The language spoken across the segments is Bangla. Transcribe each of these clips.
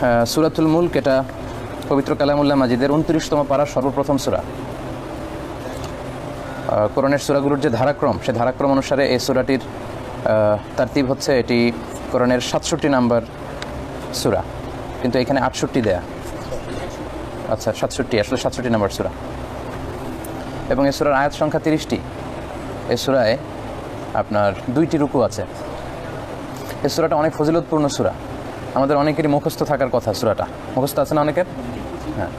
সূরাতুল মুলক এটা পবিত্র কালামুল্লাহ মাজিদের 29তম পারার সর্বপ্রথম সূরা। কোরআনের সূরাগুলোর যে ধারাক্রম, সে ধারাক্রম অনুসারে এই সূরাটির তারতিব হচ্ছে, এটি কোরআনের 67 নাম্বার সূরা, কিন্তু এখানে 68 দেয়া। আচ্ছা 67, আসলে 67 নাম্বার সূরা। এবং এই সূরার আয়াত সংখ্যা 30টি। এই সূরায় আপনার 2টি রুকু আছে। এই সূরাটা অনেক ফজিলতপূর্ণ সূরা, আমাদের অনেকেরই মুখস্থ থাকার কথা। সূরাটা মুখস্থ আছে না অনেকের? হ্যাঁ,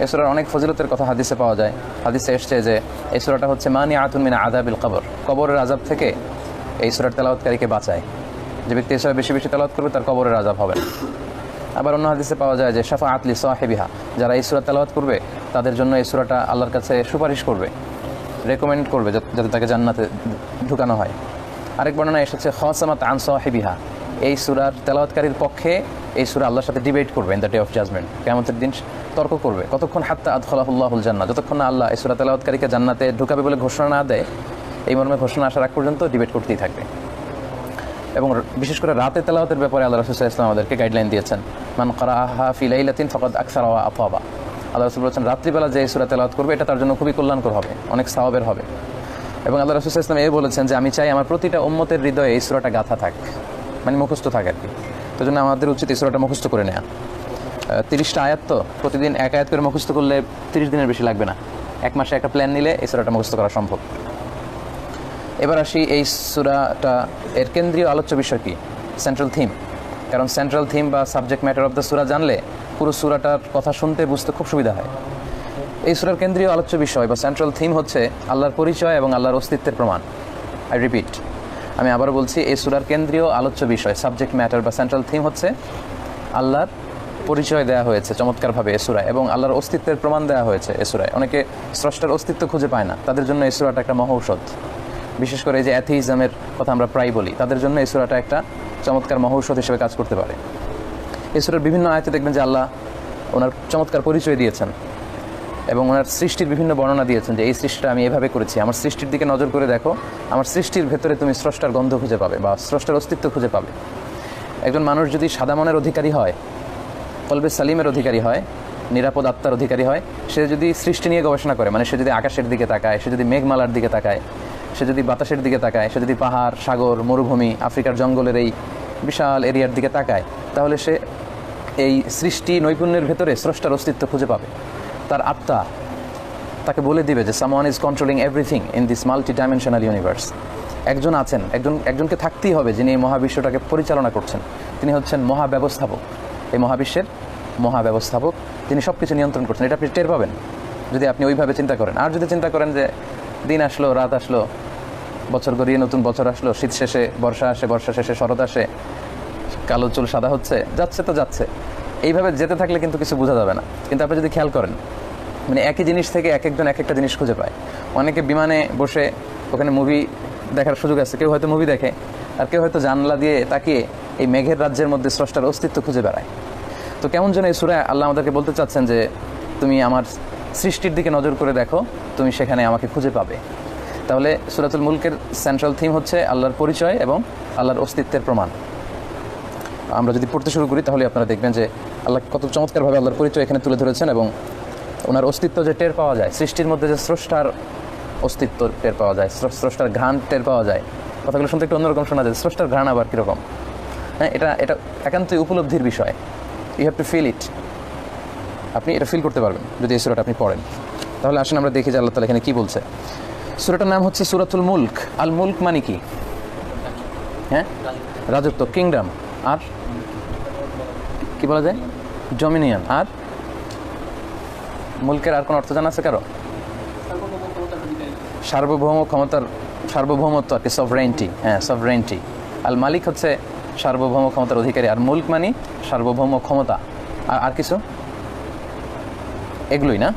এই সূরার অনেক ফজিলতের কথা হাদিসে পাওয়া যায়। হাদিসে এসছে যে এই সূরাটা হচ্ছে মানিআতুন মিন আযাবিল কবর, কবরের আযাব থেকে এই সূরার তেলাওয়াতকারীকে বাঁচায়। যে ব্যক্তি এই সূরা বেশি বেশি তেলাওয়াত করবে তার কবরের আযাব হবে না। আবার অন্য হাদিসে পাওয়া যায় যে শাফাআত লি সাহিবিহা, যারা এই সূরা তেলাওয়াত করবে তাদের জন্য এই সূরাটা আল্লাহর কাছে সুপারিশ করবে, রেকমেন্ড করবে যাতে তাকে জান্নাতে ঢুকানো হয়। আরেক বর্ণনা এসেছে খাসামাত আন সাহিবিহা, এই সূরার তেলাওয়াতকারীর পক্ষে এই সূরা আল্লাহর সাথে ডিবেট করবে in the day of judgement, কিয়ামতের দিন তর্ক করবে। কতক্ষণ? হাত্তা আদখালাহুল্লাহুল জান্নাহ, যতক্ষণ না আল্লাহ এই সূরা তেলাওয়াতকারীকে জান্নাতে ঢুকাবে বলে ঘোষণা না দেয়, এই মর্মে ঘোষণা আসার আগ পর্যন্ত ডিবেট করতেই থাকবে। এবং বিশেষ করে রাতে তেলাওয়াতের ব্যাপারে আল্লাহ রাসূল সাল্লাল্লাহু আলাইহি ওয়াসাল্লাম আমাদেরকে গাইডলাইন দিয়েছেন, মান কারাআহা ফি লাইলাতিন ফাকাদ আকসারা ওয়া আতাবা। আল্লাহ রাসূল বলেছেন রাত্রিবেলা যে সূরা তেলাওয়াত করবে এটা তার জন্য খুবই কল্যাণকর হবে, অনেক সওয়াবের হবে। এবং আল্লাহ রাসূল সাল্লাল্লাহু আলাইহি ওয়াসাল্লাম বলেছেন যে আমি চাই আমার প্রতিটা উম্মতের হৃদয়ে এই সূরাটা গাঁথা থাক, মানে মুখস্থ থাকে আর কি। তো জন্য আমাদের উচিত এই সূরাটা মুখস্থ করে নেওয়া। 30টা আয়াত, তো প্রতিদিন এক আয়াত করে মুখস্থ করলে 30 দিনের বেশি লাগবে না। এক মাসে একটা প্ল্যান নিলে এই সূরাটা মুখস্থ করা সম্ভব। এবার আসি এই সূরাটা, এর কেন্দ্রীয় আলোচ্য বিষয় কি, সেন্ট্রাল থিম। কারণ সেন্ট্রাল থিম বা সাবজেক্ট ম্যাটার অফ দ্য সূরা জানলে পুরো সূরাটার কথা শুনতে বুঝতে খুব সুবিধা হয়। এই সূরার কেন্দ্রীয় আলোচ্য বিষয় বা সেন্ট্রাল থিম হচ্ছে আল্লাহর পরিচয় এবং আল্লাহর অস্তিত্বের প্রমাণ। আই রিপিট, আমি আবারও বলছি, এই সূরার কেন্দ্রীয় আলোচ্য বিষয়, সাবজেক্ট ম্যাটার বা সেন্ট্রাল থিম হচ্ছে আল্লাহর পরিচয় দেওয়া হয়েছে চমৎকারভাবে এই সূরায়, এবং আল্লাহর অস্তিত্বের প্রমাণ দেওয়া হয়েছে এই সূরায়। অনেকে স্রষ্টার অস্তিত্ব খুঁজে পায় না, তাদের জন্য এই সূরাটা একটা মহৌষধ। বিশেষ করে এই যে অ্যাথিইজমের কথা আমরা প্রায় বলি, তাদের জন্য এই সূরাটা একটা চমৎকার মহৌষধ হিসেবে কাজ করতে পারে। এই সূরার বিভিন্ন আয়াতে দেখবেন যে আল্লাহ ওনার চমৎকার পরিচয় দিয়েছেন এবং ওনার সৃষ্টির বিভিন্ন বর্ণনা দিয়েছেন, যে এই সৃষ্টিটা আমি এভাবে করেছি, আমার সৃষ্টির দিকে নজর করে দেখো, আমার সৃষ্টির ভেতরে তুমি স্রষ্টার গন্ধ খুঁজে পাবে বা স্রষ্টার অস্তিত্ব খুঁজে পাবে। একজন মানুষ যদি সাদা মনের অধিকারী হয়, কলবে সালিমের অধিকারী হয়, নিরাপদ আত্মার অধিকারী হয়, সে যদি সৃষ্টি নিয়ে গবেষণা করে, মানে সে যদি আকাশের দিকে তাকায়, সে যদি মেঘমালার দিকে তাকায়, সে যদি বাতাসের দিকে তাকায়, সে যদি পাহাড়, সাগর, মরুভূমি, আফ্রিকার জঙ্গলের এই বিশাল এরিয়ার দিকে তাকায়, তাহলে সে এই সৃষ্টি নৈপুণ্যের ভেতরে স্রষ্টার অস্তিত্ব খুঁজে পাবে। তার আত্মা তাকে বলে দিবে যে someone is controlling everything in this multi dimensional universe. একজন আছেন, একজনকে থাকতেই হবে যিনি এই মহাবিশ্বটাকে পরিচালনা করছেন। তিনি হচ্ছেন মহাব্যবস্থাপক, এই মহাবিশ্বের মহাব্যবস্থাপক, তিনি সব কিছু নিয়ন্ত্রণ করছেন। এটা আপনি টের পাবেন যদি আপনি ওইভাবে চিন্তা করেন। আর যদি চিন্তা করেন যে দিন আসলো, রাত আসলো, বছর গড়িয়ে নতুন বছর আসলো, শীত শেষে বর্ষা আসে, বর্ষা শেষে শরৎ আসে, কালো চুল সাদা হচ্ছে, যাচ্ছে তো যাচ্ছে, এইভাবে যেতে থাকলে কিন্তু কিছু বোঝা যাবে না। কিন্তু আপনি যদি খেয়াল করেন, মানে একই জিনিস থেকে একজন এক একটা জিনিস খুঁজে পায়। অনেকে বিমানে বসে ওখানে মুভি দেখার সুযোগ আছে, কেউ হয়তো মুভি দেখে, আর কেউ হয়তো জানলা দিয়ে তাকিয়ে এই মেঘের রাজ্যের মধ্যে স্রষ্টার অস্তিত্ব খুঁজে বেড়ায়। তো কেমন যেন এই সূরায় আল্লাহ আমাদেরকে বলতে চাচ্ছেন যে তুমি আমার সৃষ্টির দিকে নজর করে দেখো, তুমি সেখানে আমাকে খুঁজে পাবে। তাহলে সূরাতুল মুলকের সেন্ট্রাল থিম হচ্ছে আল্লাহর পরিচয় এবং আল্লাহর অস্তিত্বের প্রমাণ। আমরা যদি পড়তে শুরু করি তাহলে আপনারা দেখবেন যে আল্লাহ কত চমৎকারভাবে আল্লাহর পরিচয় এখানে তুলে ধরেছেন, এবং ওনার অস্তিত্ব যে টের পাওয়া যায়, সৃষ্টির মধ্যে যে স্রষ্টার অস্তিত্ব টের পাওয়া যায়, স্রষ্টার ঘ্রাণ টের পাওয়া যায়। কথাগুলো শুনতে একটু অন্যরকম শোনা যায়, স্রষ্টার ঘ্রাণ আবার কীরকম। হ্যাঁ, এটা একান্তই উপলব্ধির বিষয়। You have to feel it. আপনি এটা ফিল করতে পারবেন যদি এই সূরাটা আপনি পড়েন। তাহলে আসেন আমরা দেখি যে আল্লাহ তাআলা এখানে কী বলছে। সূরাটার নাম হচ্ছে সূরাতুল মুলক। আল মুলক মানে কি? হ্যাঁ, রাজত্ব, কিংডম। আর কি বলা যায়? ডমিনিয়ন। আর মুলকের আর কোনো অর্থ জানা আছে কারো? সার্বভৌম ক্ষমতার, সার্বভৌমত্ব আর কি, সভরেন্টি। হ্যাঁ, সভরেন্টি। আল মালিক হচ্ছে সার্বভৌম ক্ষমতার অধিকারী, আর মুলক মানে সার্বভৌম ক্ষমতা। আর কিছু? এগুলোই না।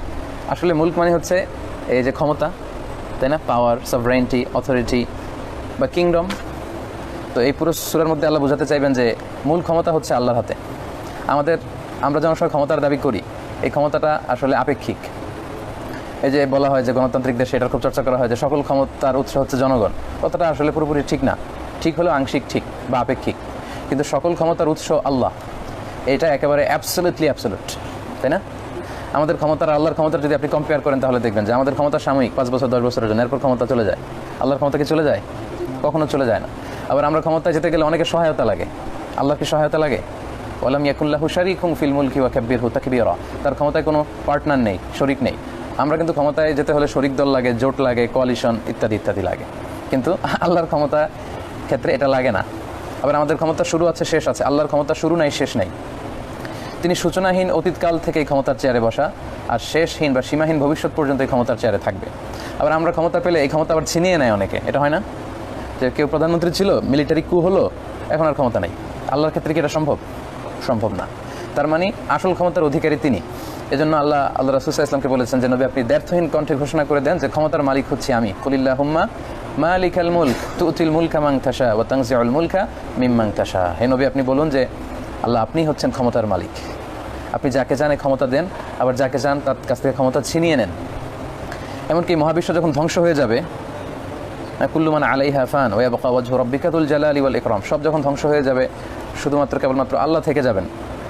আসলে মুলক মানে হচ্ছে এই যে ক্ষমতা, তাই না? পাওয়ার, সভরেন্টি, অথরিটি বা কিংডম। তো এই পুরো সূরার মধ্যে আল্লাহ বোঝাতে চাইবেন যে মূল ক্ষমতা হচ্ছে আল্লাহর হাতে। আমরা যেমন সব ক্ষমতার দাবি করি, এই ক্ষমতাটা আসলে আপেক্ষিক। এই যে বলা হয় যে গণতান্ত্রিক দেশে এটার খুব চর্চা করা হয় যে সকল ক্ষমতার উৎস হচ্ছে জনগণ। কথাটা আসলে পুরোপুরি ঠিক না, ঠিক হলেও আংশিক ঠিক বা আপেক্ষিক। কিন্তু সকল ক্ষমতার উৎস আল্লাহ, এটা একেবারে অ্যাবসলিউটলি অ্যাবসলিউট, তাই না? আমাদের ক্ষমতার আল্লাহর ক্ষমতার যদি আপনি কম্পেয়ার করেন তাহলে দেখবেন যে আমাদের ক্ষমতা সাময়িক, 5 বছর 10 বছরের জন্য, এরপর ক্ষমতা চলে যায়। আল্লাহর ক্ষমতা কি চলে যায়? কখনো চলে যায় না। আবার আমরা ক্ষমতায় যেতে গেলে অনেকের সহায়তা লাগে। আল্লাহর কি সহায়তা লাগে? ওয়ালাম ইয়াকুল্লাহু শারীকুন ফিল মুলকি ওয়া কাব্বিরহু তাকবীরা। তার ক্ষমতায় কোনো পার্টনার নেই, শরিক নেই। আমরা কিন্তু ক্ষমতায় যেতে হলে শরিক দল লাগে, জোট লাগে, কোয়ালিশন ইত্যাদি ইত্যাদি লাগে, কিন্তু আল্লাহর ক্ষমতা ক্ষেত্রে এটা লাগে না। আবার আমাদের ক্ষমতা শুরু আছে, শেষ আছে। আল্লাহর ক্ষমতা শুরু নাই, শেষ নাই। তিনি সূচনাহীন অতীতকাল থেকে এই ক্ষমতার চেয়ারে বসা, আর শেষহীন বা সীমাহীন ভবিষ্যৎ পর্যন্ত এই ক্ষমতার চেয়ারে থাকবে। আবার আমরা ক্ষমতা পেলে এই ক্ষমতা আবার ছিনিয়ে নেয় অনেকে, এটা হয় না? যে কেউ প্রধানমন্ত্রী ছিল, মিলিটারি কু হলো, এখন আর ক্ষমতা নেই। আল্লাহর ক্ষেত্রে কি এটা সম্ভব? সম্ভব না। তার মানে আসল ক্ষমতার অধিকারী তিনি। এজন্য আল্লাহ রাসূল সাল্লাল্লাহু আলাইহি ওয়াসাল্লামকে বলেছেন যে নবী আপনি দ্ব্যর্থহীন কণ্ঠে ঘোষণা করে দেন যে ক্ষমতার মালিক হচ্ছি আমি। কুলিল্লাহুম্মা মালিকাল মুলক তুতিল মুলকা মান তাশা ওয়া তানজিউল মুলকা মিম্মান তাশা। হে নবী আপনি বলুন যে আল্লাহ আপনি হচ্ছেন ক্ষমতার মালিক, আপনি যাকে চান ক্ষমতা দেন, আবার যাকে চান তার কাছ থেকে ক্ষমতা ছিনিয়ে নেন। এমনকি মহাবিশ্ব যখন ধ্বংস হয়ে যাবে, কুল্লু মান আলাইহা ফান ওয়া ইয়াবকা ওয়াজহু রাব্বিকা যুল জালালি ওয়াল ইকরাম, সব যখন ধ্বংস হয়ে যাবে শুধুমাত্র কেবলমাত্র আল্লাহ থেকে যাবেন।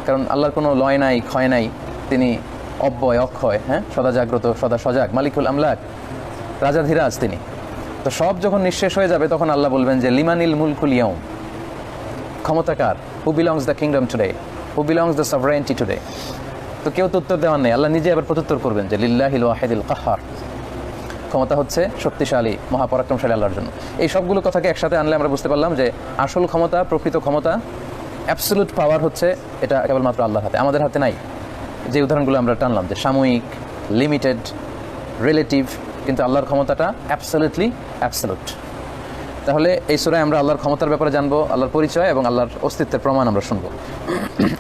কারণ আল্লাহর কোনো লয় নাই, ক্ষয় নাই, তিনি অব্যয় অক্ষয়, সদা জাগ্রত, সদা সজাগ, মালিকুল আমলাক, রাজাধিরাজ তিনি। তো সব যখন নিঃশেষ হয়ে যাবে তখন আল্লাহ বলবেন যে লিমানিল মুলকুল ইয়াউম, ক্ষমতাকার, who belongs the kingdom today, who belongs the sovereignty today. তো কেউ তো উত্তর দেওয়ার নেই, আল্লাহ নিজে আবার প্রত্যুত্তর করবেন যে লিল্লাহিল ওয়াহিদিল কাহ্হার, ক্ষমতা হচ্ছে শক্তিশালী মহাপরাক্রমশালী আল্লাহর জন্য। এই সবগুলো কথাকে একসাথে আনলে আমরা বুঝতে পারলাম যে আসল ক্ষমতা, প্রকৃত ক্ষমতা, অ্যাবসলিউট পাওয়ার হচ্ছে এটা কেবলমাত্র আল্লাহর হাতে, আমাদের হাতে নাই। যে উদাহরণগুলো আমরা টানলাম যে সাময়িক, লিমিটেড, রিলেটিভ, কিন্তু আল্লাহর ক্ষমতাটা অ্যাবসলিউটলি অ্যাবসলিউট। তাহলে এই সূরায় আমরা আল্লাহর ক্ষমতার ব্যাপারে জানবো, আল্লাহর পরিচয় এবং আল্লাহর অস্তিত্বের প্রমাণ আমরা শুনবো।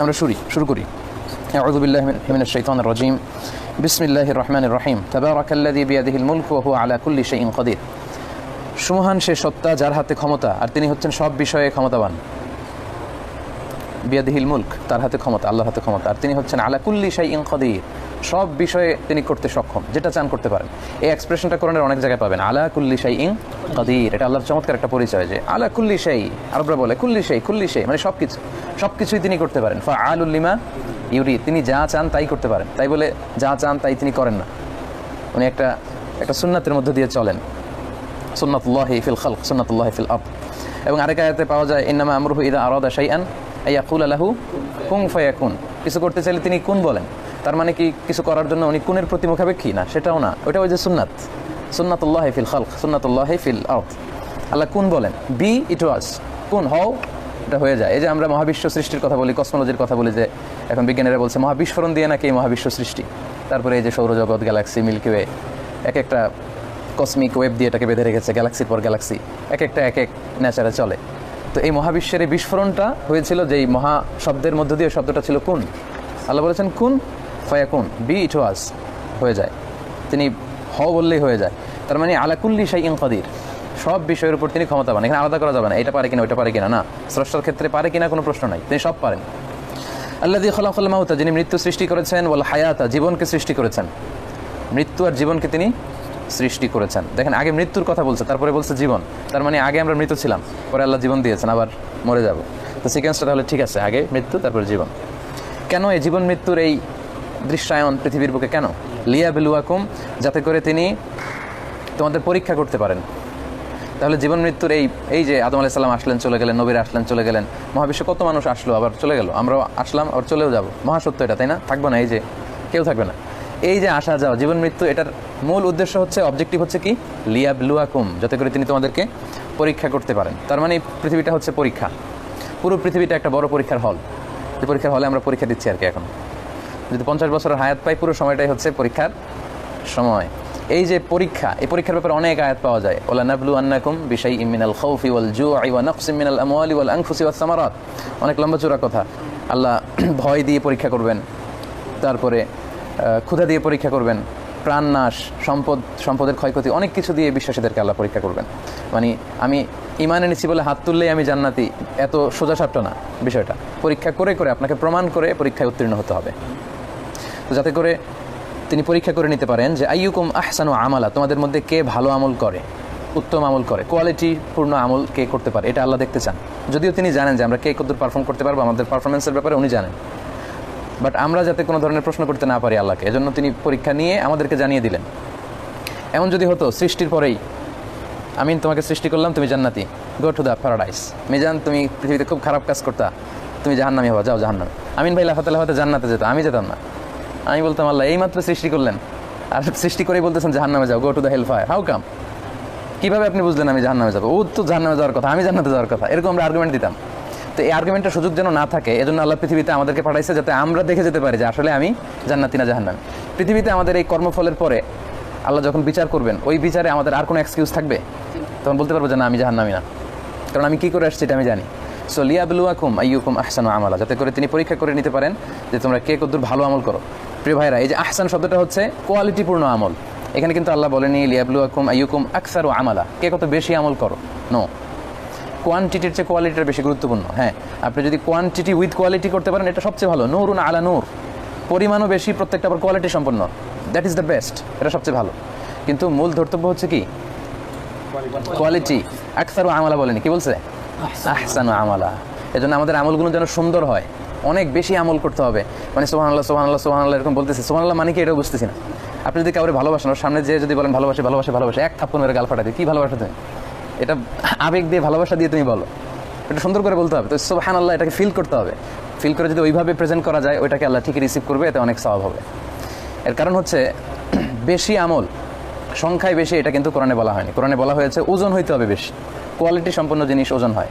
আমরা শুরু করি। আউযু বিল্লাহি মিনাশ শাইতানির রাজীম। বিসমিল্লাহির রহমানির রহিম। তাবারাকাল্লাযী বিয়াদিহিল মুলকু ওয়া হুয়া আলা কুল্লি শাইইন কাদির। সুমহান সে সত্তা যার হাতে ক্ষমতা আর তিনি হচ্ছেন সব বিষয়ে ক্ষমতাবান। বিয়াদিহিল মুলক, তার হাতে ক্ষমতা, আল্লাহর হাতে ক্ষমতা, আর তিনি হচ্ছেন আলা কুল্লি শাইইন কাদির, সব বিষয়ে তিনি করতে সক্ষম, যেটা চান করতে পারেন। এই এক্সপ্রেশনটা কোরআনের অনেক জায়গায় পাবেন, আলা কুল্লি শাইইন কাদির। এটা আল্লাহর চমৎকার একটা পরিচয় যে আলা কুল্লি শাই, আরবরা বলে কুল্লি শাই মানে সবকিছুই তিনি করতে পারেন। ফাআলুল লিমা ইউরিদ, তিনি যা চান তাই করতে পারেন, তাই বলে যা চান তাই তিনি করেন না। উনি একটা সুন্নাতের মধ্যে দিয়ে চলেন, সুন্নাতুল্লাহি ফিল খালক, সুন্নাতুল্লাহি ফিল আরদ। এবং আরেক আয়াতে পাওয়া যায় ইন্নামা আমরুহু ইযা আরাদা শাইআন আইয়াকুলা লাহু কুন ফায়াকুন, কিছু করতে চাইলে তিনি কুন বলেন। তার মানে কি কিছু করার জন্য উনি কুনের প্রতি মুখাপেক্ষী না, সেটাও না। ওটা ওই যে সুন্নাতুল্লাহি ফিল খালক, সুন্নাতুল্লাহি ফিল আরদ। আল্লাহ কুন বলেন, বি ইট ওয়াজ, কুন হও, এটা হয়ে যায়। এই যে আমরা মহাবিশ্ব সৃষ্টির কথা বলি, কসমোলজির কথা বলি, যে এখন বিজ্ঞানীরা বলছে মহাবিস্ফোরণ দিয়ে নাকি এই মহাবিশ্ব সৃষ্টি। তারপরে এই যে সৌরজগৎ, গ্যালাক্সি, মিল্কি ওয়ে, এক একটা কসমিক ওয়েব দিয়ে এটাকে বেঁধে রেখেছে, গ্যালাক্সির পর গ্যালাক্সি, এক একটা এক এক নেচারে চলে। তো এই মহাবিশ্বের এই বিস্ফোরণটা হয়েছিল যেই মহা শব্দের মধ্য দিয়ে, শব্দটা ছিল কুন। আল্লাহ বলেছেন কুন ফায়াকুন, বি ইট ওয়াজ, হয়ে যায়। তিনি হও বললেই হয়ে যায়। তার মানে আলা কুল্লি শাইইন কাদির, সব বিষয়ের উপর তিনি ক্ষমতাবান। এখানে আলাদা করা যাবে না, এটা পারে কিনা ওইটা পারে কিনা, না। স্রষ্টার ক্ষেত্রে পারে কিনা কোনো প্রশ্ন নাই, তিনি সব পারেন। আল্লাযী খালাকাল মাউতা, যিনি মৃত্যু সৃষ্টি করেছেন, ওয়াল হায়াতা, জীবনকে সৃষ্টি করেছেন। মৃত্যু আর জীবনকে তিনি সৃষ্টি করেছেন। দেখেন আগে মৃত্যুর কথা বলছে, তারপরে বলছে জীবন। তার মানে আগে আমরা মৃত ছিলাম, পরে আল্লাহ জীবন দিয়েছেন, আবার মরে যাব। তো সিকোয়েন্সটা তাহলে ঠিক আছে, আগে মৃত্যু তারপরে জীবন। কেন এই জীবন মৃত্যুর এই দৃশ্যায়ন পৃথিবীর বুকে কেন? লিয়াবলুয়াকুম, যাতে করে তিনি তোমাদের পরীক্ষা করতে পারেন। তাহলে জীবন মৃত্যুর এই যে আদম আলাইহিস সালাম আসলেন চলে গেলেন, নবীরা আসলেন চলে গেলেন, মহাবিশ্বে কত মানুষ আসলো আবার চলে গেল, আমরাও আসলাম আবার চলেও যাব, মহাসত্য এটা, তাই না? থাকবো না, এই যে কেউ থাকবে না। এই যে আসা যাওয়া, জীবন মৃত্যু, এটার মূল উদ্দেশ্য হচ্ছে, অবজেক্টিভ হচ্ছে কি? লিয়াবলুয়াকুম, যাতে করে তিনি তোমাদেরকে পরীক্ষা করতে পারেন। তার মানে পৃথিবীটা হচ্ছে পরীক্ষা, পুরো পৃথিবীটা একটা বড় পরীক্ষার হল। যে পরীক্ষার হলে আমরা পরীক্ষা দিচ্ছি আর কি। এখন যদি 50 বছরের হায়াত পাই, পুরো সময়টাই হচ্ছে পরীক্ষার সময়। এই যে পরীক্ষা, এই পরীক্ষার ব্যাপারে অনেক আয়াত পাওয়া যায়। ওয়ালা নাবলুয়ান্নাকুম বিশাইইম মিনাল খাউফি ওয়াল জু'i ওয়া নাকসিম মিনাল আমওয়ালি ওয়াল আনফুসি ওয়াস সামারাত, অনেক লম্বা চূড়া কথা। আল্লাহ ভয় দিয়ে পরীক্ষা করবেন, তারপরে ক্ষুধা দিয়ে পরীক্ষা করবেন, প্রাণনাশ, সম্পদের ক্ষয়ক্ষতি, অনেক কিছু দিয়ে বিশ্বাসীদেরকে আল্লাহ পরীক্ষা করবেন। মানে আমি ঈমান এনেছি বলে হাত তুললেই আমি জান্নাতি, এত সোজাসাপটা না বিষয়টা। পরীক্ষা করে করে আপনাকে প্রমাণ করে পরীক্ষায় উত্তীর্ণ হতে হবে। তো যাতে করে তিনি পরীক্ষা করে নিতে পারেন যে আইয়ুকুম আহসানু আমালা, তোমাদের মধ্যে কে ভালো আমল করে, উত্তম আমল করে, কোয়ালিটিপূর্ণ আমল কে করতে পারে, এটা আল্লাহ দেখতে চান। যদিও তিনি জানেন যে আমরা কে কতদূর পারফর্ম করতে পারবো, আমাদের পারফরমেন্সের ব্যাপারে উনি জানেন, বাট আমরা যাতে কোনো ধরনের প্রশ্ন করতে না পারি আল্লাহকে, এজন্য তিনি পরীক্ষা নিয়ে আমাদেরকে জানিয়ে দিলেন। এমন যদি হতো সৃষ্টির পরেই, আমি তোমাকে সৃষ্টি করলাম, তুমি জান্নাতি, গো টু দ্য প্যারাডাইস, মিজান তুমি পৃথিবীতে খুব খারাপ কাজ করতা, তুমি জাহান্নামী হওয়া, যাও জাহান্নামে। আমিন ভাই লাফাতে লাফাতে জান্নাতে যেত, আমি যেতাম না। আমি বলতাম আল্লাহ এইমাত্র সৃষ্টি করলেন আর সৃষ্টি করেই বলতেছেন জাহান্নামে যাও, go to the hell fire, how come? কীভাবে আপনি বুঝলেন আমি জাহান্নামে যাবো? ও তো জাহান্নামে যাওয়ার কথা, আমি জান্নাতে যাওয়ার কথা, এরকম আমরা আর্গুমেন্ট দিতাম। তো এই আর্গুমেন্টের সুযোগ যেন না থাকে, এজন্য আল্লাহ পৃথিবীতে আমাদেরকে পাঠাইছে যাতে আমরা দেখে যেতে পারি যে আসলে আমি জান্নাতি না জাহান্নামী। পৃথিবীতে আমাদের এই কর্মফলের পরে আল্লাহ যখন বিচার করবেন, ওই বিচারে আমাদের আর কোনো এক্সকিউজ থাকবে? তখন বলতে পারবো যে না, আমি জাহান্নামী না, কারণ আমি কী করে আসছি এটা আমি জানি। সো লিয়াবলুয়াকুম আইয়ুকুম আহসানু আমালা, যাতে করে তিনি পরীক্ষা করে নিতে পারেন যে তোমরা কে কতদূর ভালো আমল করো। প্রিয় ভাইরা, এই যে আহসান শব্দটা হচ্ছে কোয়ালিটিপূর্ণ আমল। এখানে কিন্তু আল্লাহ বলেনি লিয়াবলুয়াকুম আইয়ুকুম আকসারু আমালা, কে কত বেশি আমল করো। নো, কোয়ান্টিটির চেয়ে কোয়ালিটিটা বেশি গুরুত্বপূর্ণ। হ্যাঁ, আপনি যদি কোয়ান্টিটি উইথ কোয়ালিটি করতে পারেন এটা সবচেয়ে ভালো। নূরুন আলা নূর, পরিমাণও বেশি, প্রত্যেকটা আবার কোয়ালিটি সম্পন্ন, দ্যাট ইজ দ্য বেস্ট, এটা সবচেয়ে ভালো। কিন্তু মূল ধর্তব্য হচ্ছে কি? কোয়ালিটি। আকসারু আমালা বলেনি, কি বলছে? আহসানু আমালা। এজন্য আমাদের আমলগুলো যেন সুন্দর হয়, অনেক বেশি আমল করতে হবে। মানে সুবহানাল্লাহ সুবহানাল্লাহ সুবহানাল্লাহ এরকম বলতেছে, সুবহানাল্লাহ মানে কি এটাও বুঝতেছি না। আপনি যদি কাউকে ভালোবাসেন, ওর সামনে যে যদি বলেন ভালোবাসে ভালোবাসে ভালোবাসে, এক থাপ্পড় মেরে গাল ফাটা দিই, কি ভালোবাসা তুমি? এটা আবেগ দিয়ে ভালোবাসা দিয়ে তুমি বলো, এটা সুন্দর করে বলতে হবে। তো সুবহানাল্লাহ এটাকে ফিল করতে হবে, ফিল করে যদি ওইভাবে প্রেজেন্ট করা যায়, ওইটাকে আল্লাহ ঠিকই রিসিভ করবে, এতে অনেক সওয়াব হবে। এর কারণ হচ্ছে বেশি আমল, সংখ্যায় বেশি, এটা কিন্তু কোরআনে বলা হয়নি। কোরআনে বলা হয়েছে ওজন হইতে হবে বেশি, কোয়ালিটি সম্পন্ন জিনিস ওজন হয়।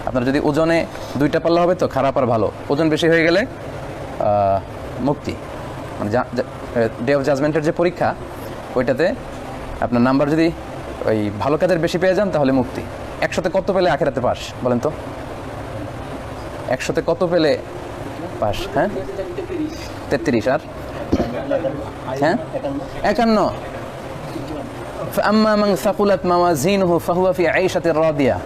আপনার যদি ওজনে 2টা পাল্লা হবে তো খারাপ আর ভালো, ওজন বেশি হয়ে গেলে মুক্তি, মানে ডে অফ জাজমেন্টের যে পরীক্ষা, ওইটাতে আপনার নাম্বার যদি ওই ভালো কাজের বেশি পেয়ে যান তাহলে মুক্তি। 100তে কত পেলে আখেরাতে পাস বলেন তো? 100তে কত পেলে পাস? হ্যাঁ 33, আর হ্যাঁ 51। ফাআম্মা মান সাকুলাত মাওয়াজিনুহু ফাহুয়া ফি আইশাতির রাদিয়া,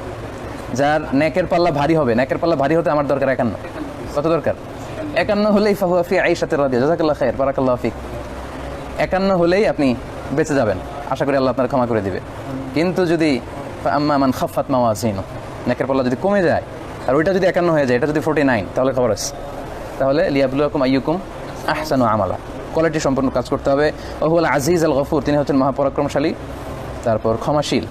যার নেকের পাল্লা ভারী হবে, নেকের পাল্লা ভারী হতে আমার দরকার 51। কত দরকার? 51 হলেই ফাহুয়া ফি আইশাতির রাদিয়া। জাযাকাল্লাহ খাইর, বারাকাল্লাহু ফিক। 51 হলেই আপনি বেঁচে যাবেন, আশা করি আল্লাহ আপনার ক্ষমা করে দিবে। কিন্তু যদি ফাআম্মা মান খাফফাত মাওয়াজিনুহু, নেকের পাল্লা যদি কমে যায় আর ওইটা যদি 51 হয়ে যায়, এটা যদি 49, তাহলে খবর আছে। তাহলে লিয়াবলুয়াকুম আইয়ুকুম আহসানু আমালা, কোয়ালিটি সম্পন্ন কাজ করতে হবে। ওহুল আজিজ আল গফুর, তিনি হচ্ছেন মহাপরাক্রমশালী, তারপর ক্ষমাশীল।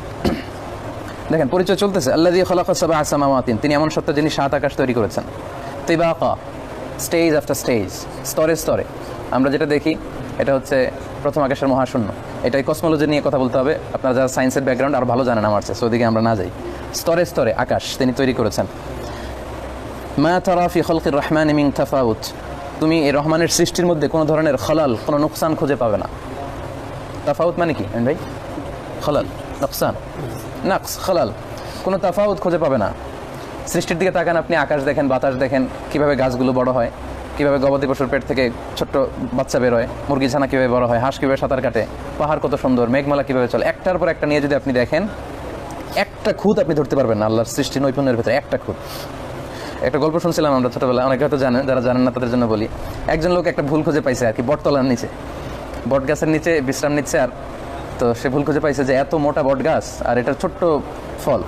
দেখেন পরিচয় চলতেছে, আল্লাযী খালাকা সাবআ সামাওয়াতিন, তিনি এমন সত্তা যিনি 7 আকাশ তৈরি করেছেন। তিবাকা, স্টেজ আফটার স্টেজ, স্তরে স্তরে। আমরা যেটা দেখি এটা হচ্ছে প্রথম আকাশের মহাশূন্য, এটাই কসমোলজি নিয়ে কথা বলতে হবে। আপনারা যারা সায়েন্সের ব্যাকগ্রাউন্ড আরও ভালো জানেন আমার চেয়ে, ওদিকে আমরা না যাই। স্তরে স্তরে আকাশ তিনি তৈরি করেছেন। মা তারা ফি খালকির রহমানি মিন তাফাউত, তুমি এই রহমানের সৃষ্টির মধ্যে কোনো ধরনের খলাল, কোনো নুকসান খুঁজে পাবে না। তাফাউত মানে কি ভাই? খলাল, নুকসান, নাকস, খলাল, কোনো তাফাউত খুঁজে পাবে না। সৃষ্টির দিকে তাকান আপনি, আকাশ দেখেন, বাতাস দেখেন, কীভাবে গাছগুলো বড় হয়, কীভাবে গবাদি পশুর পেট থেকে ছোট্ট বাচ্চা বের হয়, মুরগি ছানা কীভাবে বড় হয়, হাঁস কীভাবে সাঁতার কাটে, পাহাড় কত সুন্দর, মেঘমালা কীভাবে চলে, একটার পর একটা নিয়ে যদি আপনি দেখেন, একটা খুঁত আপনি ধরতে পারবেন না আল্লাহর সৃষ্টি নৈপুণ্যের ভেতরে, একটা খুঁত। একটা গল্প শুনছিলাম আমরা ছোটোবেলায়, অনেকে হয়তো জানেন, যারা জানেন না তাদের জন্য বলি। একজন লোক একটা ভুল খুঁজে পাইছে আর কি, বটতলার নিচে, বট গাছের নিচে বিশ্রাম নিচ্ছে। আর তো সে ভুল খুঁজে পাইছে যে এত মোটা বট গাছ আর এটা ছোট্ট ফল,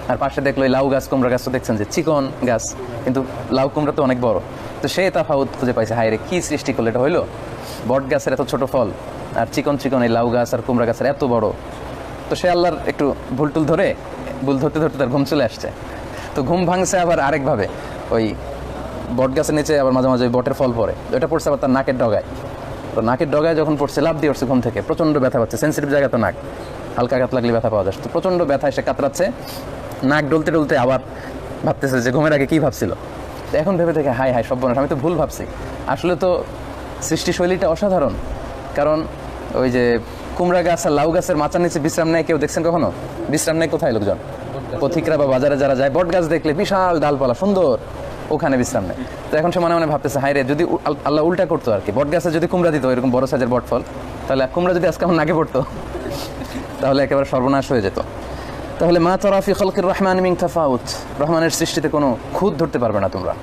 আর পাশে দেখলো এই লাউ গাছ, কুমড়া গাছ, তো দেখছেন যে চিকন গাছ, কিন্তু লাউ কুমড়া তো অনেক বড়। তো সে তাফাউত খুঁজে পাইছে, হায় রে কী সৃষ্টি করলো, এটা হইলো বট গাছের এত ছোট ফল আর চিকন চিকন এই লাউ গাছ আর কুমড়া গাছের এত বড়। তো সে আল্লাহর একটু ভুল টুল ধরে, ভুল ধরতে ধরতে তার ঘুম চলে আসছে। তো ঘুম ভাঙছে আবার আরেকভাবে, ওই বট গাছের নিচে আবার মাঝে মাঝে ওই বটের ফল পড়ে, ওইটা পড়ছে আবার তার নাকের ডগায়। তো নাকের ডগায় যখন পড়ছে, লাভ দিয়ে উঠছে ঘুম থেকে, প্রচণ্ড ব্যথা পাচ্ছে, সেন্সিটিভ জায়গা তো নাক, হালকা আঘাত লাগলে ব্যথা পাওয়া যায়। তো প্রচণ্ড ব্যথা এসে কাতরাচ্ছে, নাক ডলতে ডলতে আবার ভাবতেছে যে ঘুমের আগে কী ভাবছিল। তো এখন ভেবে দেখে হায় হায় সর্বনাশ, আমি তো ভুল ভাবছি। আসলে তো সৃষ্টিশৈলীটা অসাধারণ, কারণ ওই যে কুমড়া গাছ আর লাউ গাছের মাচার নিচে বিশ্রাম নেয়, কেউ দেখছেন কখনো? বিশ্রাম নেয় কোথায় লোকজন? পথিকরা বা বাজারে যারা যায়, বট গাছ দেখলে বিশাল ডালপালা সুন্দর, ওখানে বিশ্রাম নেয়। তো এখন সে মনে মনে ভাবতেছে, হায় রে যদি আল্লাহ উল্টা করতো আর কি, বট গাছে যদি কুমড়া দিত এরকম বড় সাইজের বট ফল, তাহলে কুমড়া যদি আজকে আমার নাকে পড়তো তাহলে একেবারে সর্বনাশ হয়ে যেত। তাহলে মা তারা ফি খালকির রহমানি মিন তাফাউত, রহমানের সৃষ্টিতে কোনো খুঁত ধরতে পারবে না তোমরা।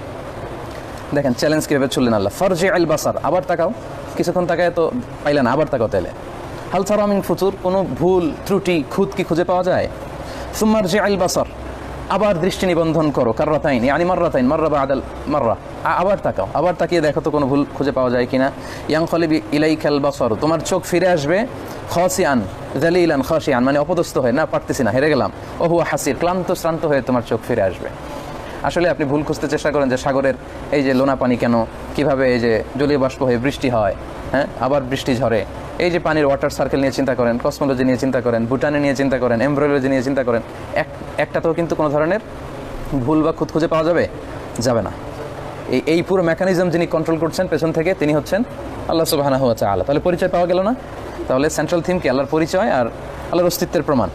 দেখেন চ্যালেঞ্জ কীভাবে চললেন আল্লাহ, ফারজি আল বাসার, আবার তাকাও, কিছুক্ষণ তাকায় তো পাইলে না, আবার তাকাও তাইলে। হাল তারা মিন ফুতুর, কোনো ভুল ত্রুটি খুঁত কি খুঁজে পাওয়া যায়? সুম্মারজি আল বাসার, আবার দৃষ্টি নিবন্ধন করো কাররাতাইন ইয়ানি মাররাতাইন মাররা বাদাল মাররা, আবার তাকাও, আবার তাকিয়ে দেখো তো কোনো ভুল খুঁজে পাওয়া যায় কিনা। ইয়ানকালিবু ইলাইকাল বাসারু, তোমার চোখ ফিরে আসবে খাসিয়ান যালিলান খাসিয়ান, মানে অপদস্থ হয়ে, না পারতেছি না, হেরে গেলাম, ও হুয়া হাসির, ক্লান্ত শ্রান্ত হয়ে তোমার চোখ ফিরে আসবে। আসলে আপনি ভুল খুঁজতে চেষ্টা করেন যে সাগরের এই যে লোনা পানি কেন, কিভাবে এই যে জলীয় বাষ্প হয়ে বৃষ্টি হয়, হ্যাঁ আবার বৃষ্টি ঝরে, এই যে পানির ওয়াটার সার্কেল নিয়ে চিন্তা করেন, কসমোলজি নিয়ে চিন্তা করেন, ভুটানে নিয়ে চিন্তা করেন, এমব্রয়ডারি নিয়ে চিন্তা করেন, একটাতেও কিন্তু কোনো ধরনের ভুল বা খুঁত খুঁজে পাওয়া যাবে না। এই পুরো মেকানিজম যিনি কন্ট্রোল করছেন পেছন থেকে, তিনি হচ্ছেন আল্লাহ সুবহানাহু ওয়া তাআলা। তাহলে পরিচয় পাওয়া গেল না? তাহলে সেন্ট্রাল থিম কি? আল্লাহর পরিচয় আর আল্লাহর অস্তিত্বের প্রমাণ।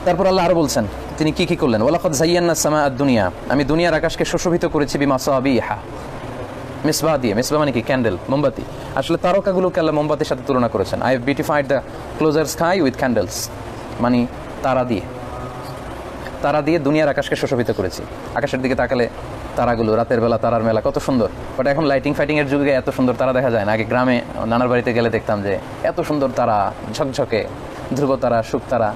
তারপর আল্লাহ আরও বলছেন তিনি কি করলেন, ওয়ালাকাদ যায়্যানা সামা আদ-দুনিয়া, আমি দুনিয়ার আকাশকে সুশোভিত করেছি বিমাসাবিহা, মিসবাহ দিয়ে। মিসবাহ মানে কি? ক্যান্ডেল, মোমবাতি। আসলে তারকাগুলোকে আল্লাহ মোমবাতির সাথে তুলনা করেছেন। I have beautified the closure sky with candles, মানে তারা দিয়ে দুনিয়ার আকাশকে সুশোভিত করেছি। আকাশের দিকে তাকালে তারাগুলো, রাতের বেলা তারার মেলা, কত সুন্দর। বাট এখন লাইটিং ফাইটিংয়ের যুগে এত সুন্দর তারা দেখা যায় না। আগে গ্রামে নানার বাড়িতে গেলে দেখতাম যে এত সুন্দর তারা, ঝকঝকে ধ্রুব তারা, শুক তারা,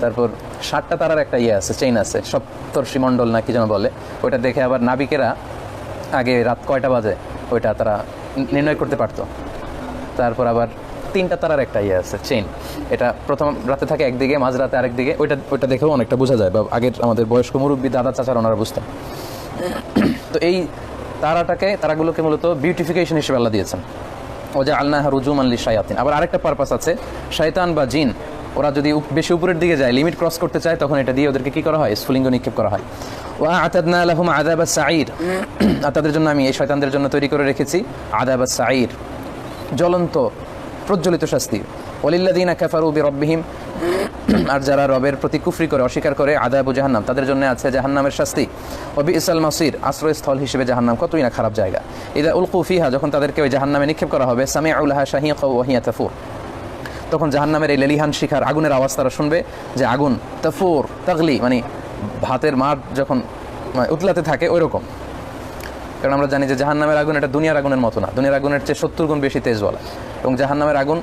তারপর 60টা তারার একটা আছে, চেইন আছে, সপ্তর্ষি মণ্ডল না কি যেন বলে, ওইটা দেখে আবার নাবিকেরা আগে রাত কয়টা বাজে ওইটা তারা নির্ণয় করতে পারতো। তারপর আবার 3টা তারার একটা আছে, চেইন, এটা প্রথম রাতে থাকে একদিকে, মাঝরাতে আরেক দিকে, ওইটা দেখেও অনেকটা বোঝা যায়, বা আগের আমাদের বয়স্ক মুরব্বী দাদা চাচার ওনারা বুঝতেন। তো এই তারাগুলোকে মূলত বিউটিফিকেশন হিসেবে আল্লাহ দিয়েছেন। ও যে আল্লাহা রুজুমান লিশ-শায়াতিন। আবার আরেকটা পারপাস আছে, শয়তান বা জিন ওরা যদি বেশি উপরের দিকে যায়, লিমিট ক্রস করতে চায়, তখন এটা দিয়ে ওদেরকে কি করা হয়? স্ফুলিঙ্গ নিক্ষেপ করা হয়। ওয়া আতাদনা লাহুম আযাবাস সাঈর, আর তাদের জন্য আমি এই শয়তানদের জন্য তৈরি করে রেখেছি আযাবাস সাঈর, জ্বলন্ত প্রজ্বলিত শাস্তি। ওয়ালিল্লাযিনা কাফারু বিরাব্বিহিম, আর যারা রবের প্রতি কুফরি করে, অস্বীকার করে, আযাবু জাহান্নাম, তাদের জন্য আছে জাহান্নামের শাস্তি। ওয়া বিইসাল মাসির, আশ্রয়স্থল হিসেবে জাহান্নাম কতই না খারাপ জায়গা। ইযা উলকু ফিহা, যখন তাদেরকে ওই জাহান্নামে নিক্ষেপ করা হবে, সামিউ লাহা শাহীকা ওয়া হিয়া তাফুর, তখন জাহান্নামের এই লেলিহান শিখার আগুনের আওয়াজ তারা শুনবে, যে আগুন তাফুর তাগলি, মানে ভাতের মাঠ যখন উতলাতে থাকে ওই রকম। কারণ আমরা জানি যে জাহান্নামের আগুন এটা দুনিয়ার আগুনের মতো না, দুনিয়ার আগুনের চেয়ে 70 গুণ বেশি তেজ বলা। এবং জাহান্নামের আগুন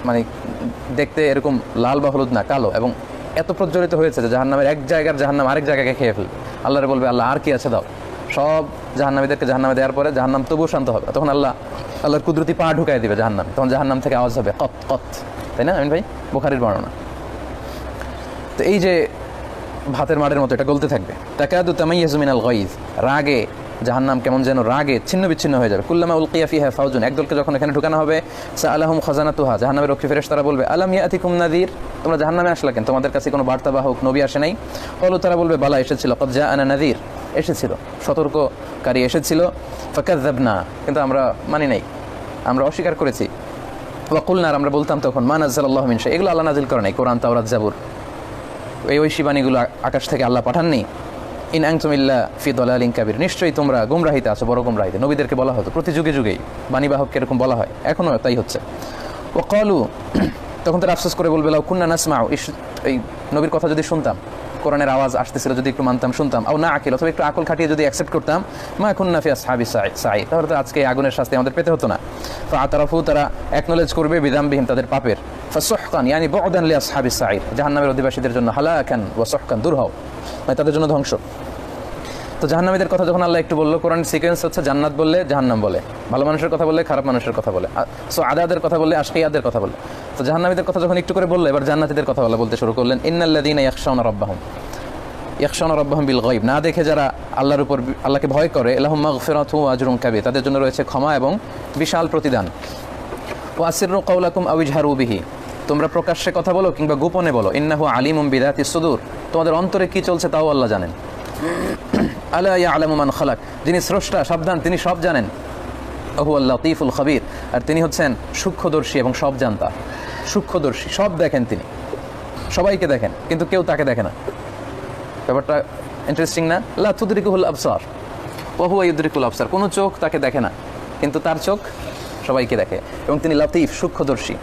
মানে দেখতে এরকম লাল বা হলুদ না, কালো, এবং এত প্রজ্বলিত হয়েছে যে জাহান্নামের এক জায়গার জাহান্নাম আরেক জায়গাকে খেয়ে ফেলবে। আল্লাহরে বলবে, আল্লাহ আর কি আছে দাও। সব জাহান্নামীদেরকে জাহান্নামে দেওয়ার পরে জাহান্নাম তবুও শান্ত হবে, তখন আল্লাহর কুদরতি পা ঢুকাই দিবে জাহান্নামে, তখন জাহান্নাম থেকে আওয়াজ হবে কত কত, তাই না আমিন ভাই? বুখারীর বর্ণনা। তো এই যে ভাতের মাঠের মতো এটা গলতে থাকবে। তাকাদু তামাইয়াজু মিনাল গায়জ, রাগে জাহান্নাম কেমন যেন রাগে ছিন্ন বিচ্ছিন্ন হয়ে যাবে। কুল্লামা উলকিয়া ফিহা ফাউজুন, একদলকে যখন এখানে ঢুকানো হবে, সাআলাহুম খাজানাতুহা, জাহান্নামের রক্ষী ফেরেশতারা বলবে, আলাম ইয়াতিকুম নাযীর, তোমরা জাহান্নামে আসলা কেন? তোমাদের কাছে কোনো বার্তাবাহক নবী আসে নাই? ক্বালু, তারা বলবে, বালা এসেছিল, ক্বাদ জাআনা নাযীর, এসেছিল, সতর্ককারী এসেছিল, ফাকাযাবনা, কিন্তু আমরা মানি নাই, আমরা অস্বীকার করেছি। ওয়া কুলনা, আমরা বলতাম তখন, মা নাযালাল্লাহু মিন শাই, এগুলো আল্লাহ নাযিল করে নাই, কোরআন, তাওরাত, জাবুর, এই ঐশী বাণীগুলো আকাশ থেকে আল্লাহ পাঠাননি। ইন আনতুম ইল্লা ফি দালালিন কাবীর, নিশ্চয়ই তোমরা গুমরাহিতে আছো, বড় গুমরাহিতে। নবীদেরকে বলা হতো প্রতি যুগে যুগেই, বাণীবাহককে এরকম বলা হয়, এখনও তাই হচ্ছে। ও ক্বালু, তখন তারা আফসোস করে বলবে, লাউ কুন্না নাসমাউ, এই নবীর কথা যদি শুনতাম, কোরআনের আওয়াজ আসতেছিল যদি একটু মানতাম, শুনতাম, আও না আকিল, অথবা একটু আকল খাটিয়ে যদি অ্যাকসেপ্ট করতাম, মা কুন্না ফি আসহাবিস সাঈর, তাহলে তো আজকে আগুনের শাস্তি আমাদের পেতে হতো না। ফাআতারাফু, তারা অ্যাকনোলেজ করবে, বিযামবিহিম, তাদের পাপের, ফাসুহকান ইয়ানি বু'দান লি আসহাবিস সাঈর, জাহান্নামের অধিবাসীদের জন্য, হালাকান ওয়া সুহকান, দূর হও, মানে তাদের জন্য ধ্বংস। তো জাহান্নামীদের কথা যখন আল্লাহ একটু বললো, কোরআনের সিকোয়েন্স হচ্ছে জান্নাত বললে জাহান্নাম বলে, ভালো মানুষের কথা বললে খারাপ মানুষের কথা বলে, সো আদাদের কথা বললে আশকিয়াদের কথা বলে। তো জাহান্নামীদের কথা যখন একটু করে বললো, এবার জান্নাতীদের কথা বলতে শুরু করলেন। ইন্নাল্লাযীনা ইয়াখশাউনা রাব্বাহুম বিল গায়ব, না দেখে যারা আল্লাহকে ভয় করে, লাহুম মাগফিরাতুন ওয়া আজরুন কাবীর, তাদের জন্য রয়েছে ক্ষমা এবং বিশাল প্রতিদান। ওয়া আসিররু কাওলাকুম আও ইজহারু বিহি, তোমরা প্রকাশ্যে কথা বলো কিংবা গোপনে বলো, ইন্নাহু আলিমুম বিযাতিস সুদূর, তোমাদের অন্তরে কি চলছে তাও আল্লাহ জানেন। আলা ইয়ালামু মান খালাক, যিনি স্রষ্টা, সাবধান, তিনি সব জানেন। হুয়াল লাতীফুল খাবীর, আর তিনি হচ্ছেন সূক্ষ্মদর্শী এবং সব জানতা। সূক্ষ্মদর্শী, সব দেখেন তিনি, সবাইকে দেখেন, কিন্তু কেউ তাকে দেখে না। ব্যাপারটা ইন্টারেস্টিং না? লা তুদরিকুহুল আবসার ওয়া হুয়া ইউদরিকুল আবসার, কোনো চোখ তাকে দেখে না, কিন্তু তার চোখ সবাইকে দেখে, এবং তিনি লাতীফ, সূক্ষ্মদর্শী।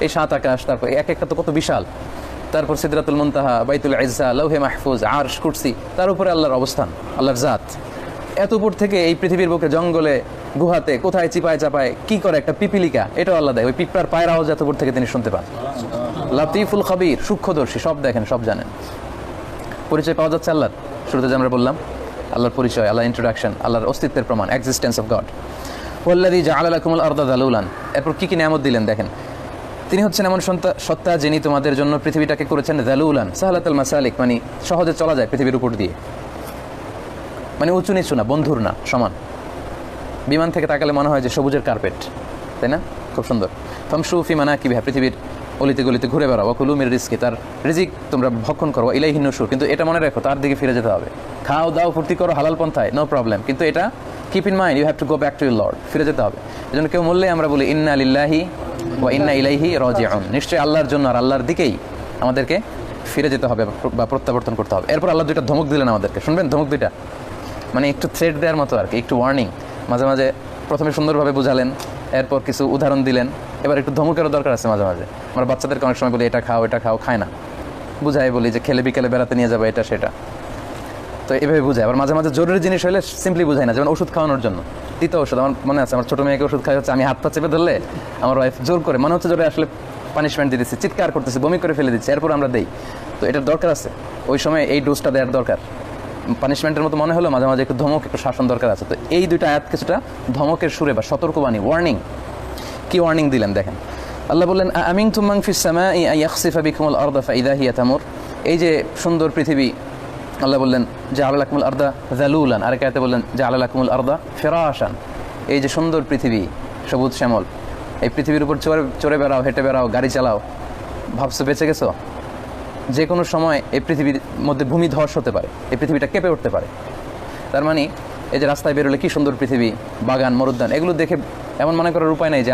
এই 7 আকাশ, তারপর এক একটা তো কত বিশাল, তারপর সিদরাতুল মুনতাহা, বাইতুল ইজ্জা, লৌহে মাহফুজ, আরশ, কুরসি, তার উপরে আল্লাহর অবস্থান, আল্লাহর জাত। এত উপর থেকে এই পৃথিবীর বুকে, জঙ্গলে, গুহাতে, কোথায় চিপায় চাপায় কি করে একটা পিপিলিকা, এটাও আল্লাহ দেয়। ওই পিঁপড়ার পায়ের আওয়াজ এত উপর থেকে তিনি শুনতে পান। লাতীফুল খাবীর, সূক্ষ্মদর্শী, সব দেখেন, সব জানেন। পরিচয় পাওয়া যাচ্ছে আল্লাহর। শুরুতে যে আমরা বললাম আল্লাহর পরিচয়, আল্লাহর ইন্ট্রোডাকশন, আল্লাহর অস্তিত্বের প্রমাণ, এক্সিস্টেন্স অফ গড। ওয়াল্লাযী জাআলা লাকুমুল আরদা যালুলান, এরপর কি কি নিয়ামত দিলেন দেখেন। তিনি হচ্ছেন এমন সত্তা যিনি তোমাদের জন্য পৃথিবীটাকে করেছেন যালুলান, সাহলাতুল মাসালিক, মানে সহজে চলা যায় পৃথিবীর উপর দিয়ে, মানে উঁচু নিচু না, বন্ধুর না, সমান। বিমান থেকে তাকালে মনে হয় যে সবুজের কার্পেট, তাই না? খুব সুন্দর। ফামশু ফি মানাকিবিহা, পৃথিবীর অলিতে গলিতে ঘুরে বেড়াও। ওয়া কুলু মির রিজকি, তার রিজিক তোমরা ভক্ষণ করো। ইলাইহি নুশুর, কিন্তু এটা মনে রাখো তার দিকে ফিরে যেতে হবে। খাও দাও ফুর্তি করো হালাল পন্থায়, নো প্রবলেম, কিন্তু এটা keep in mind, you have to go back to your lord, ফিরে যেতে হবে। এজন্য কেউ বললে আমরা বলি ইন্না লিল্লাহি ওয়া ইন্না ইলাইহি রাজিউন, নিশ্চয়ই আল্লাহর জন্য আর আল্লাহর দিকেই আমাদেরকে ফিরে যেতে হবে বা প্রত্যাবর্তন করতে হবে। এরপর আল্লাহ দুইটা ধমক দিলেন আমাদেরকে, শুনবেন ধমক দুইটা, মানে একটু থ্রেড দেওয়ার মতো আর কি, একটু ওয়ার্নিং। মাঝে মাঝে প্রথমে সুন্দরভাবে বুঝালেন, এরপর কিছু উদাহরণ দিলেন, এবার একটু ধমকেরও দরকার আছে মাঝে মাঝে। আমরা বাচ্চাদেরকে অনেক সময় বলি এটা খাও এটা খাও, খায় না, বুঝাই বলি যে খেলে বিকেলে বেড়াতে নিয়ে যাবে এটা সেটা, তো এভাবে বুঝায়। আবার মাঝে মাঝে জরুরি জিনিস হলে সিম্পলি বুঝাই না, যেমন ওষুধ খাওয়ানোর জন্য। তিতো ওষুধ, আমার মনে আছে আমার ছোটো মেয়েকে ওষুধ খাই হচ্ছে, আমি হাত পা চেপে ধরলে আমার ওয়াইফ জোর করে, মনে হচ্ছে জোরে আসলে পানিশমেন্ট দিতেছি, চিৎকার করতেছি, বমি করে ফেলে দিচ্ছে, এরপর আমরা দেই। তো এটার দরকার আছে, ওই সময় এই ডোজটা দেওয়ার দরকার। পানিশমেন্টের মতো মনে হলো, মাঝে মাঝে একটু ধমক, একটু শাসন দরকার আছে। তো এই দুইটা আয়াত কিছুটা ধমকের সুরে বা সতর্কবাণী, ওয়ার্নিং। কি ওয়ার্নিং দিলেন দেখেন। আল্লাহ বললেন আমিনতুম মান ফিস সামাই আন ইয়াখসিফা বিকুমুল আরদা ফাইদা হিয়া তামুর, এই যে সুন্দর পৃথিবী, আল্লাহ বললেন জাআলা লাকুমুল আরদা যালুলান, আরেক আয়াতে বললেন জাআলা লাকুমুল আরদা ফিরাশান, এই যে সুন্দর পৃথিবী সবুজ শ্যামল, এই পৃথিবীর উপর চড়ে বেড়াও, হেঁটে বেড়াও, গাড়ি চালাও, ভাবছো বেঁচে গেছো? যে কোনো সময় এই পৃথিবীর মধ্যে ভূমি ধস হতে পারে, এই পৃথিবীটা কেঁপে উঠতে পারে। তার মানে এই যে রাস্তায় বেরোলে কি সুন্দর পৃথিবী, বাগান মরুদ্যান, এগুলো দেখে এমন মনে করার উপায় নেই যে